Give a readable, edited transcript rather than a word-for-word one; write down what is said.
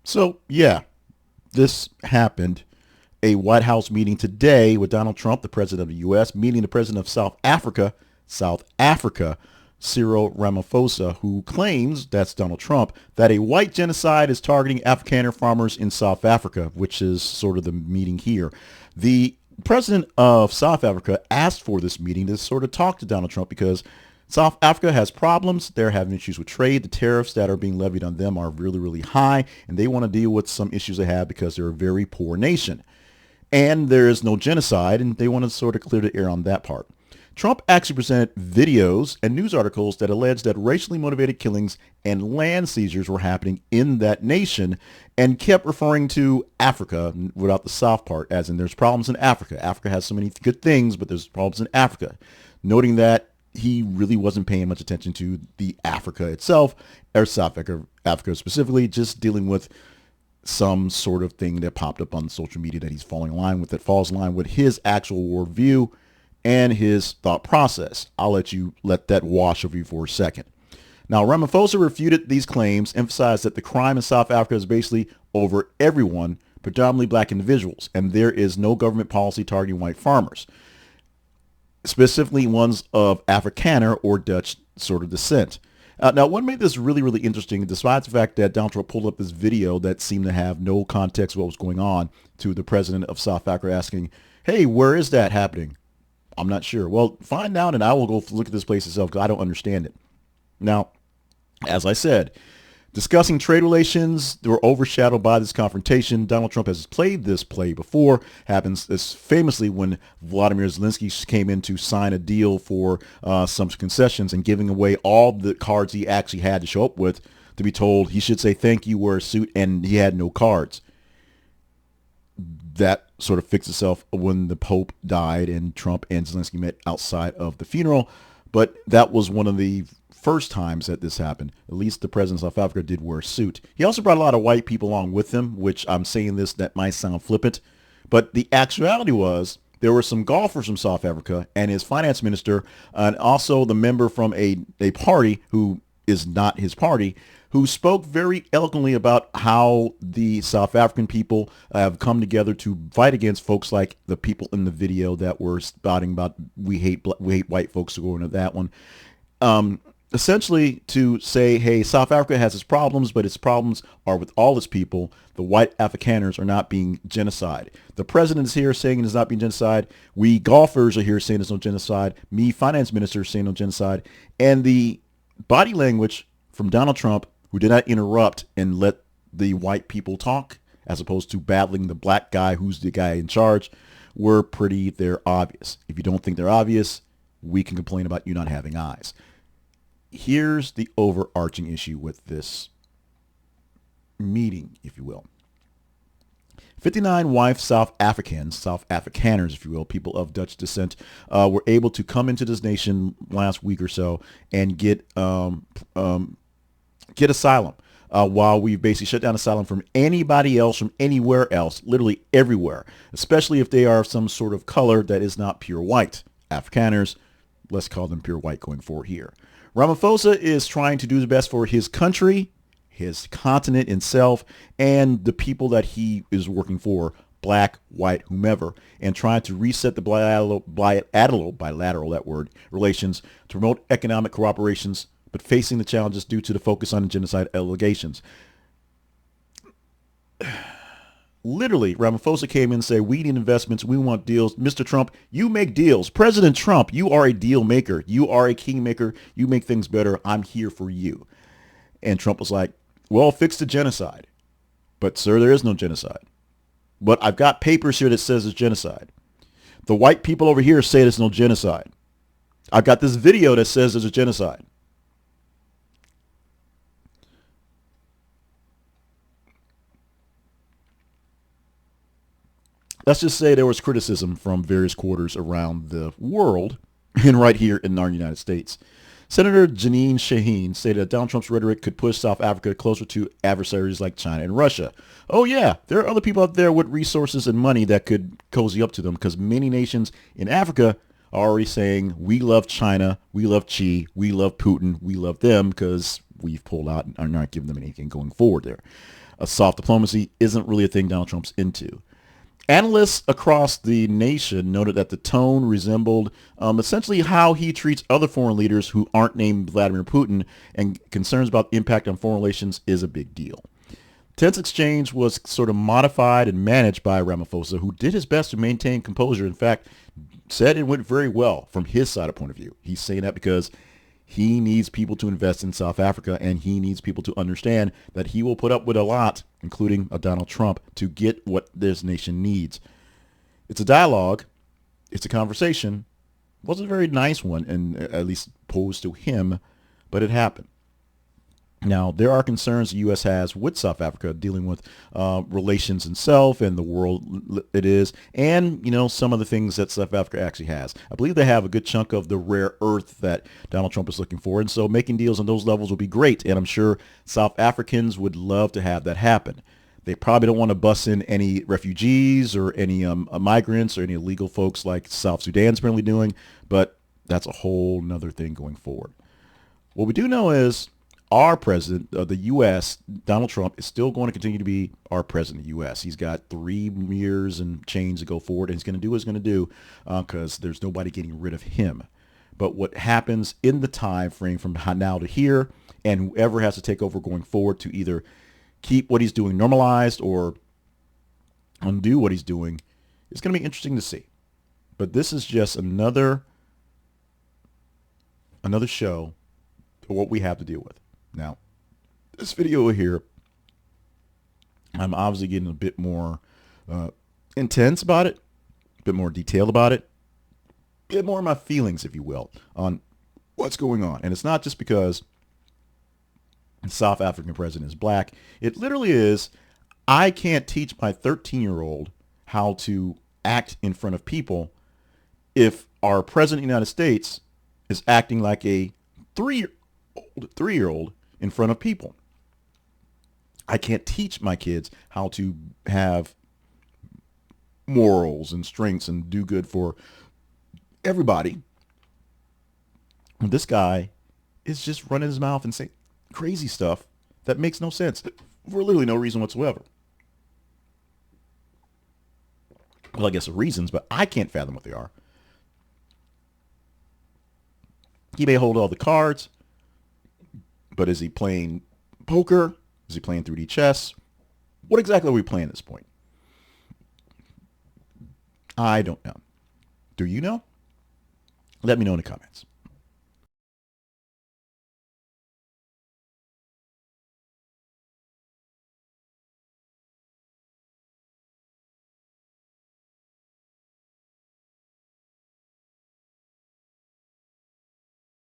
So, yeah, this happened. A White House meeting today with Donald Trump, the president of the U.S., meeting the president of South Africa, Cyril Ramaphosa, who claims, that's Donald Trump, that a white genocide is targeting Afrikaner farmers in South Africa, which is sort of the meeting here. The president of South Africa asked for this meeting to sort of talk to Donald Trump because South Africa has problems. They're having issues with trade. The tariffs that are being levied on them are really, really high, and they want to deal with some issues they have because they're a very poor nation. And there is no genocide, and they want to sort of clear the air on that part. Trump actually presented videos and news articles that allege that racially motivated killings and land seizures were happening in that nation and kept referring to Africa without the South part, as in there's problems in Africa. Africa has so many good things, but there's problems in Africa, noting that he really wasn't paying much attention to the Africa itself, or South Africa specifically, just dealing with some sort of thing that popped up on social media that he's falling in line with, that falls in line with his actual worldview and his thought process. I'll let that wash over you for a second. Now, Ramaphosa refuted these claims, emphasized that the crime in South Africa is basically over everyone, predominantly black individuals, and there is no government policy targeting white farmers, specifically ones of Afrikaner or Dutch sort of descent. Now, what made this really, really interesting, despite the fact that Donald Trump pulled up this video that seemed to have no context of what was going on, to the president of South Africa asking, hey, where is that happening? I'm not sure. Well, find out, and I will go look at this place itself because I don't understand it. Now, as I said, discussing trade relations, they were overshadowed by this confrontation. Donald Trump has played this play before. Happens this famously when Vladimir Zelensky came in to sign a deal for some concessions and giving away all the cards he actually had to show up with, to be told he should say thank you, wear a suit, and he had no cards. That sort of fixed itself when the Pope died and Trump and Zelensky met outside of the funeral. But that was one of the first times that this happened. At least the president of South Africa did wear a suit. He also brought a lot of white people along with him, which I'm saying this, that might sound flippant. But the actuality was there were some golfers from South Africa and his finance minister, and also the member from a party who is not his party, who spoke very eloquently about how the South African people have come together to fight against folks like the people in the video that were spouting about we hate white folks, to go into that one. Essentially to say, hey, South Africa has its problems, but its problems are with all its people. The white Afrikaners are not being genocide. The president is here saying it's not being genocide. We golfers are here saying there's no genocide. Me, finance minister, saying no genocide. And the body language from Donald Trump, who did not interrupt and let the white people talk, as opposed to battling the black guy who's the guy in charge, they're obvious. If you don't think they're obvious, we can complain about you not having eyes. Here's the overarching issue with this meeting, if you will. 59 white South Afrikaners, if you will, people of Dutch descent, were able to come into this nation last week or so and get asylum. While we basically shut down asylum from anybody else, from anywhere else, literally everywhere, especially if they are some sort of color that is not pure white. Afrikaners, let's call them pure white going forward here. Ramaphosa is trying to do the best for his country, his continent itself, and the people that he is working for, black, white, whomever, and trying to reset the bilateral relations to promote economic cooperations, but facing the challenges due to the focus on genocide allegations. Literally, Ramaphosa came in and said, we need investments. We want deals. Mr. Trump, you make deals. President Trump, you are a deal maker. You are a king maker. You make things better. I'm here for you. And Trump was like, well, fix the genocide. But, sir, there is no genocide. But I've got papers here that says it's genocide. The white people over here say there's no genocide. I've got this video that says there's a genocide. Let's just say there was criticism from various quarters around the world and right here in our United States. Senator Janine Shaheen stated that Donald Trump's rhetoric could push South Africa closer to adversaries like China and Russia. Oh yeah, there are other people out there with resources and money that could cozy up to them, because many nations in Africa are already saying, we love China, we love Xi, we love Putin, we love them, because we've pulled out and are not giving them anything going forward there. A soft diplomacy isn't really a thing Donald Trump's into. Analysts across the nation noted that the tone resembled essentially how he treats other foreign leaders who aren't named Vladimir Putin, and concerns about the impact on foreign relations is a big deal. Tense exchange was sort of modified and managed by Ramaphosa, who did his best to maintain composure. In fact, said it went very well from his side of point of view. He's saying that because he needs people to invest in South Africa, and he needs people to understand that he will put up with a lot, including a Donald Trump, to get what this nation needs. It's a dialogue. It's a conversation. It wasn't a very nice one, and at least posed to him, but it happened. Now, there are concerns the U.S. has with South Africa dealing with relations itself and the world it is, and, some of the things that South Africa actually has. I believe they have a good chunk of the rare earth that Donald Trump is looking for, and so making deals on those levels would be great, and I'm sure South Africans would love to have that happen. They probably don't want to bust in any refugees or any migrants or any illegal folks like South Sudan's apparently doing, but that's a whole nother thing going forward. What we do know is our president of the U.S., Donald Trump, is still going to continue to be our president of the U.S. He's got 3 years and change to go forward, and he's going to do what he's going to do because there's nobody getting rid of him. But what happens in the time frame from now to here, and whoever has to take over going forward to either keep what he's doing normalized or undo what he's doing, is going to be interesting to see. But this is just another show of what we have to deal with. Now, this video here, I'm obviously getting a bit more intense about it, a bit more detailed about it, a bit more of my feelings, if you will, on what's going on. And it's not just because the South African president is black. It literally is, I can't teach my 13-year-old how to act in front of people if our president of the United States is acting like a three-year-old in front of people. I can't teach my kids how to have morals and strengths and do good for everybody. This guy is just running his mouth and saying crazy stuff that makes no sense for literally no reason whatsoever. Well, I guess the reasons, but I can't fathom what they are. He may hold all the cards, but is he playing poker? Is he playing 3D chess? What exactly are we playing at this point? I don't know. Do you know? Let me know in the comments.